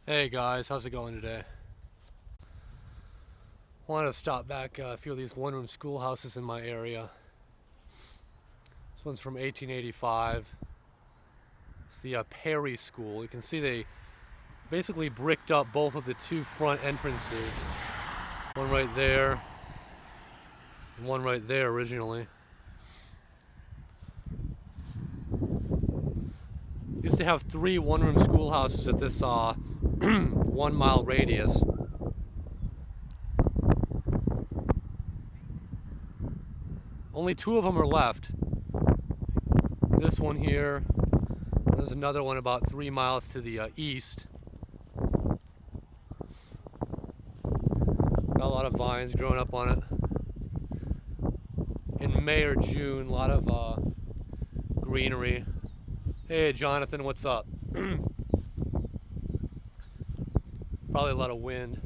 Hey guys, how's it going today? Wanted to stop back a few of these one-room schoolhouses in my area. This one's from 1885. It's the Perry School. You can see they basically bricked up both of the two front entrances. One right there, and one right there originally. Used to have 3 one-room schoolhouses at this 1 mile radius. Only 2 of them are left. This one here. There's another one about 3 miles to the east. Got a lot of vines growing up on it. In May or June, a lot of greenery. Hey Jonathan, what's up? Probably a lot of wind.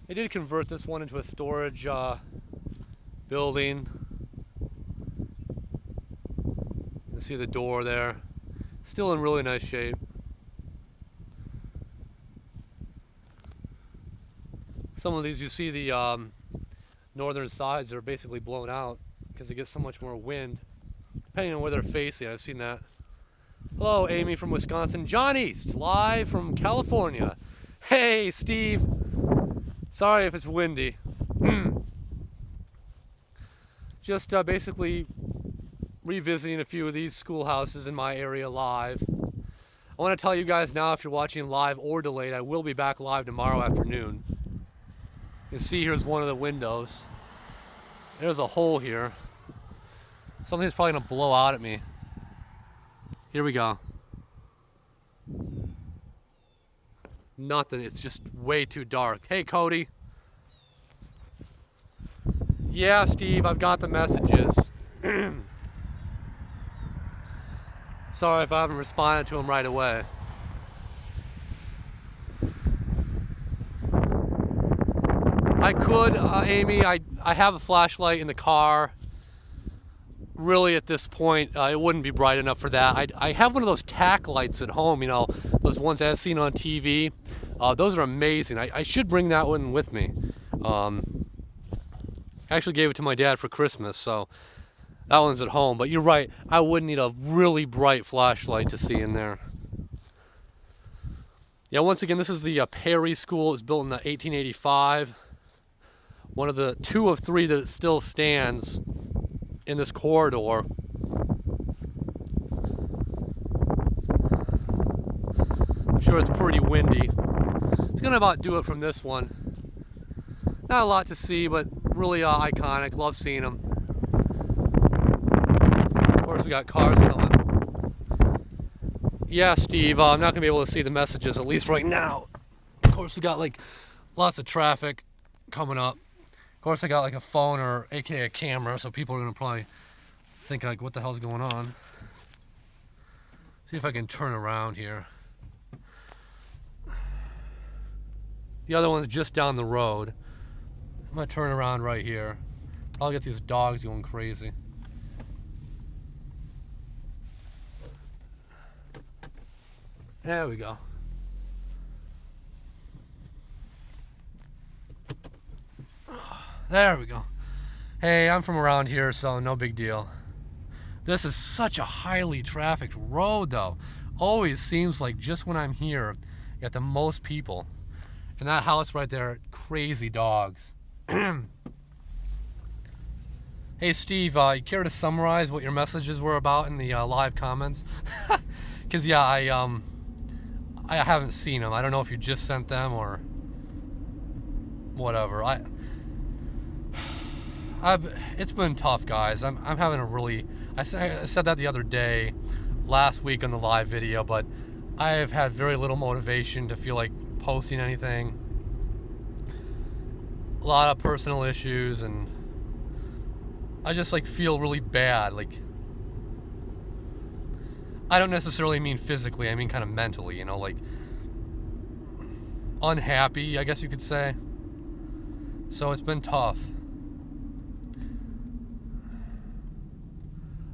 They did convert this one into a storage building. You see the door there. Still in really nice shape. Some of these, you see the northern sides are basically blown out because they get so much more wind. Depending on where they're facing, I've seen that. Hello, Amy from Wisconsin. John East, live from California. Hey, Steve. Sorry if it's windy. Just basically revisiting a few of these schoolhouses in my area live. I want to tell you guys now, if you're watching live or delayed, I will be back live tomorrow afternoon. You can see here's one of the windows. There's a hole here. Something's probably going to blow out at me. Here we go. Nothing, it's just way too dark. Hey Cody. Yeah, Steve, I've got the messages. Sorry if I haven't responded to them right away. I could, Amy, I have a flashlight in the car. Really, at this point, it wouldn't be bright enough for that. I have one of those tack lights at home, you know, those ones I've seen on TV. Those are amazing. I should bring that one with me. I actually gave it to my dad for Christmas, so that one's at home. But you're right, I would need a really bright flashlight to see in there. Yeah, once again, this is the Perry School. It was built in 1885. One of the 2 of 3 that still stands in this corridor. I'm sure it's pretty windy. It's gonna about do it from this one. Not a lot to see, but really iconic. Love seeing them. Of course, we got cars coming. Yeah, Steve, I'm not gonna be able to see the messages, at least right now. Of course, we got like lots of traffic coming up. Of course, I got like a phone or aka a camera, so people are gonna probably think like, what the hell's going on? See if I can turn around here. The other one's just down the road. I'm gonna turn around right here. I'll get these dogs going crazy. There we go. There we go. Hey, I'm from around here, so no big deal. This is such a highly trafficked road, though. Always seems like just when I'm here, you got the most people. And that house right there, crazy dogs. Hey, Steve, you care to summarize what your messages were about in the live comments? Because, yeah, I haven't seen them. I don't know if you just sent them or whatever. It's been tough, guys. I'm having a really... I said that the other day, last week on the live video, but I have had very little motivation to feel like posting anything. A lot of personal issues, and I just like feel really bad. Like, I don't necessarily mean physically, I mean kind of mentally, you know, like unhappy, I guess you could say. So it's been tough.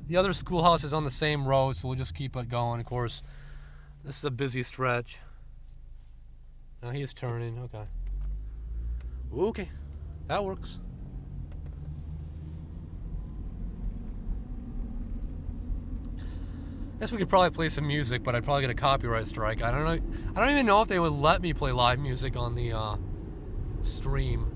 The other schoolhouse is on the same road, so we'll just keep it going. Of course, this is a busy stretch. Now he is turning. Okay. Okay. That works. Guess we could probably play some music, but I'd probably get a copyright strike. I don't know. I don't even know if they would let me play live music on the stream.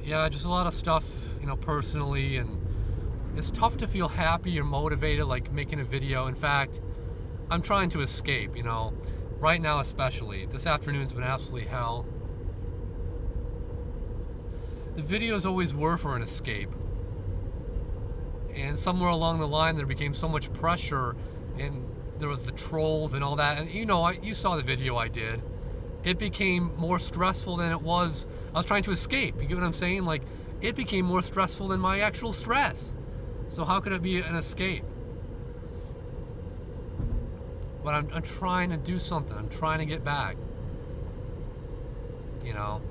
Yeah, just a lot of stuff, you know, personally, and it's tough to feel happy or motivated like making a video. In fact, I'm trying to escape, you know, right now especially. This afternoon's been absolutely hell. The videos always were for an escape. And somewhere along the line there became so much pressure, and there was the trolls and all that. And you know, you saw the video I did. It became more stressful than it was. I was trying to escape. You get what I'm saying? Like, it became more stressful than my actual stress. So how could it be an escape? But I'm trying to do something. I'm trying to get back. You know,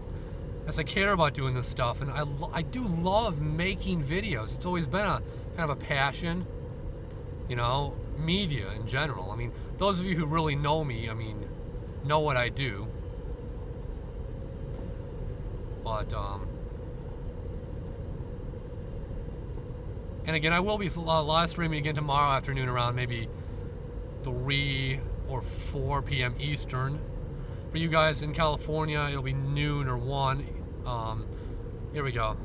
as I care about doing this stuff, and I do love making videos. It's always been a kind of a passion. You know, media in general. I mean, those of you who really know me, I mean, know what I do. But and again, I will be live streaming again tomorrow afternoon around maybe 3 or 4 p.m. Eastern. For you guys in California, it'll be noon or 1. Here we go.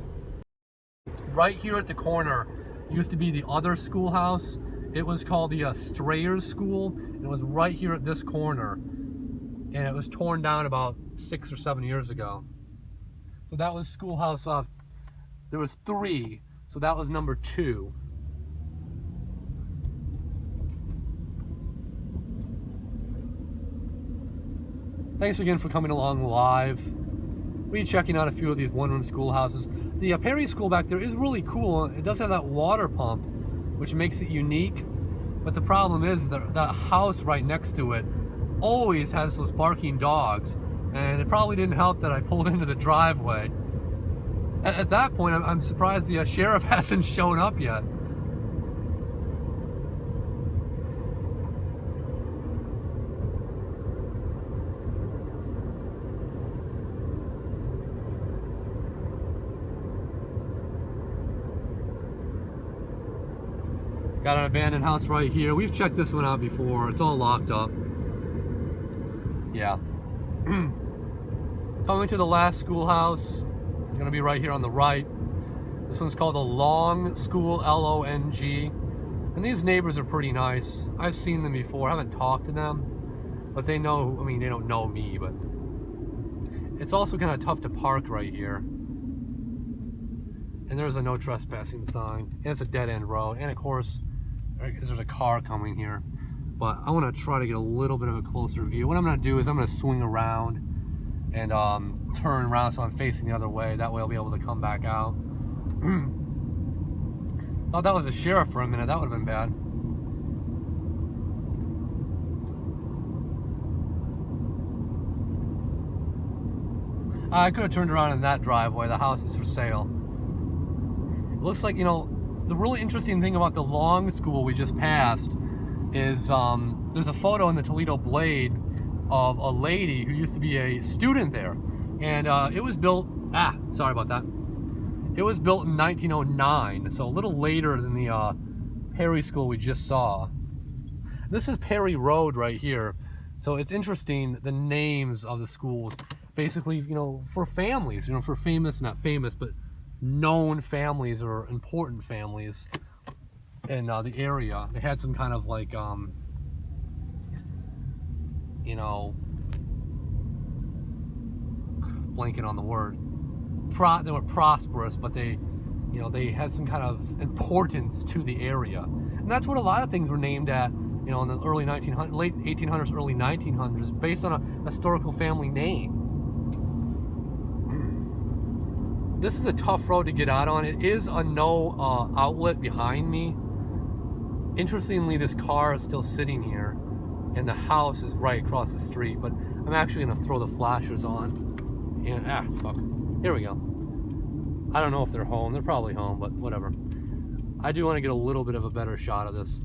Right here at the corner used to be the other schoolhouse. It was called the Strayers School. And it was right here at this corner. And it was torn down about 6 or 7 years ago. So that was schoolhouse off. There was 3. So that was number 2. Thanks again for coming along live. We're checking out a few of these one-room schoolhouses. The Perry School back there is really cool. It does have that water pump, which makes it unique. But the problem is that house right next to it always has those barking dogs. And it probably didn't help that I pulled into the driveway. At that point, I'm surprised the sheriff hasn't shown up yet. Got an abandoned house right here. We've checked this one out before. It's all locked up. Yeah. Coming to the last schoolhouse. It's gonna be right here on the right. This one's called the Long School, L-O-N-G. And these neighbors are pretty nice. I've seen them before. I haven't talked to them, but they know, I mean, they don't know me, but it's also kind of tough to park right here. And there's a no trespassing sign, and it's a dead end road. And of course, there's a car coming here. But I want to try to get a little bit of a closer view. What I'm going to do is I'm going to swing around and turn around so I'm facing the other way. That way I'll be able to come back out. Thought that was a sheriff for a minute. That would have been bad. I could have turned around in that driveway. The house is for sale. It looks like, you know, the really interesting thing about the Long School we just passed is there's a photo in the Toledo Blade of a lady who used to be a student there. And it was built, sorry about that. It was built in 1909, so a little later than the Perry School we just saw. This is Perry Road right here. So it's interesting, the names of the schools. Basically, you know, for families, you know, for famous, not famous, but known families or important families in the area. They had some kind of like, you know, blanking on the word. They were prosperous, but they, you know, they had some kind of importance to the area. And that's what a lot of things were named at, you know, in the early 1900s, late 1800s, early 1900s, based on a historical family name. This is a tough road to get out on. It is a no outlet behind me. Interestingly, this car is still sitting here, and the house is right across the street. But I'm actually gonna throw the flashers on. And fuck. Here we go. I don't know if they're home. They're probably home, but whatever. I do want to get a little bit of a better shot of this.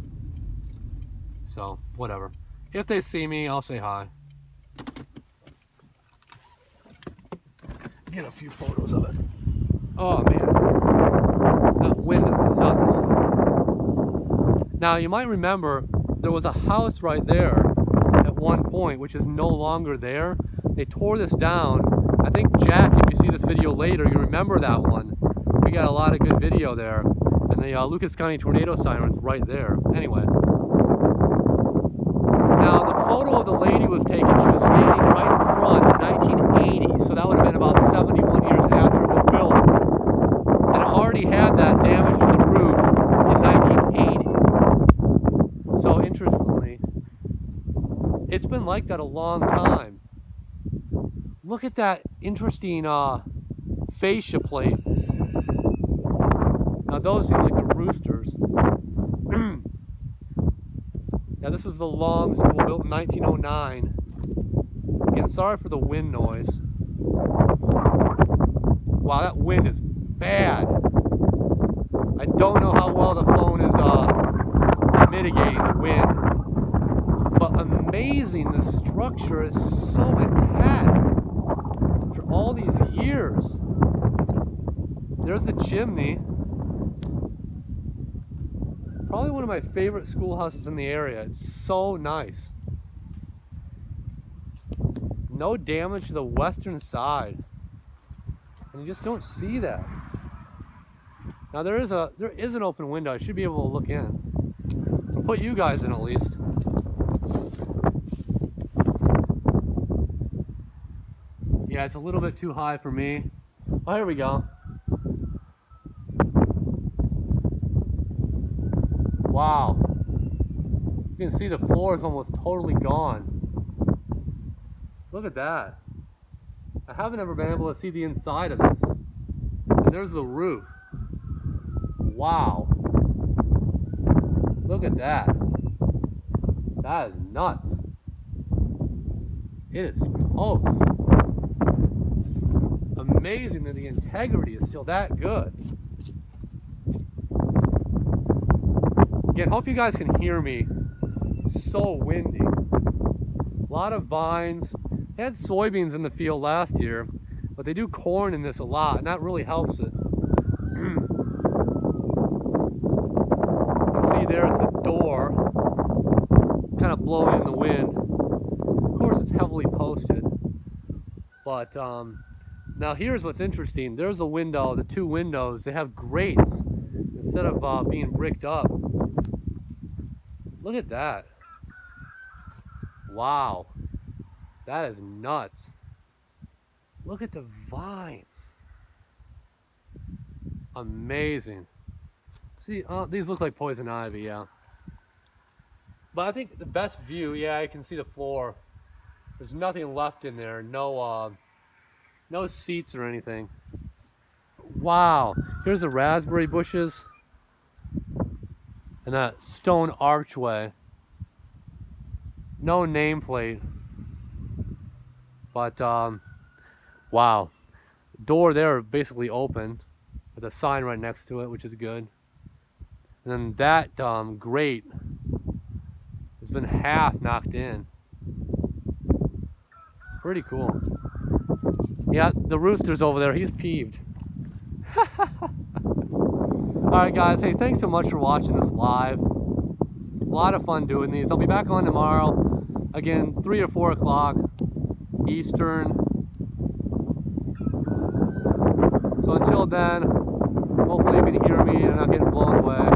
So whatever. If they see me, I'll say hi. Get a few photos of it. Oh man, that wind is nuts. Now you might remember there was a house right there at one point, which is no longer there. They tore this down. I think Jack, if you see this video later, you remember that one. We got a lot of good video there. And the Lucas County tornado siren's right there. Anyway. Now the photo of the lady was taken, she was standing right in front in 1980. So that would have been about 71 years after it was built. And it already had that damage to the roof in 1980. So interestingly, it's been like that a long time. Look at that interesting fascia plate. Now those seem like the roosters. Now this is the Long School, built in 1909. Again, sorry for the wind noise. Wow, that wind is bad. I don't know how well the phone is mitigating the wind. But amazing, the structure is so intact after all these years. There's the chimney. Probably one of my favorite schoolhouses in the area. It's so nice. No damage to the western side. And you just don't see that. Now there is an open window. I should be able to look in. I'll put you guys in at least. Yeah, it's a little bit too high for me. Oh, here we go. Wow. You can see the floor is almost totally gone. Look at that. I haven't ever been able to see the inside of this. And there's the roof. Wow. Look at that. That is nuts. It is close. Amazing that the integrity is still that good. Again, hope you guys can hear me. It's so windy. A lot of vines. They had soybeans in the field last year, but they do corn in this a lot, and that really helps it. You can see there's the door, kind of blowing in the wind. Of course, it's heavily posted. But now here's what's interesting. There's a window, the two windows, they have grates instead of being bricked up. Look at that. Wow. That is nuts. Look at the vines. Amazing. See, these look like poison ivy, yeah. But I think the best view, yeah, I can see the floor. There's nothing left in there. No, no seats or anything. Wow. Here's the raspberry bushes. And that stone archway. No nameplate. But, wow. Door there basically open with a sign right next to it, which is good. And then that grate has been half knocked in. Pretty cool. Yeah, the rooster's over there. He's peeved. Alright guys, hey, thanks so much for watching this live. A lot of fun doing these. I'll be back on tomorrow. Again, 3 or 4 o'clock Eastern. So until then, hopefully you can hear me and I'm not getting blown away.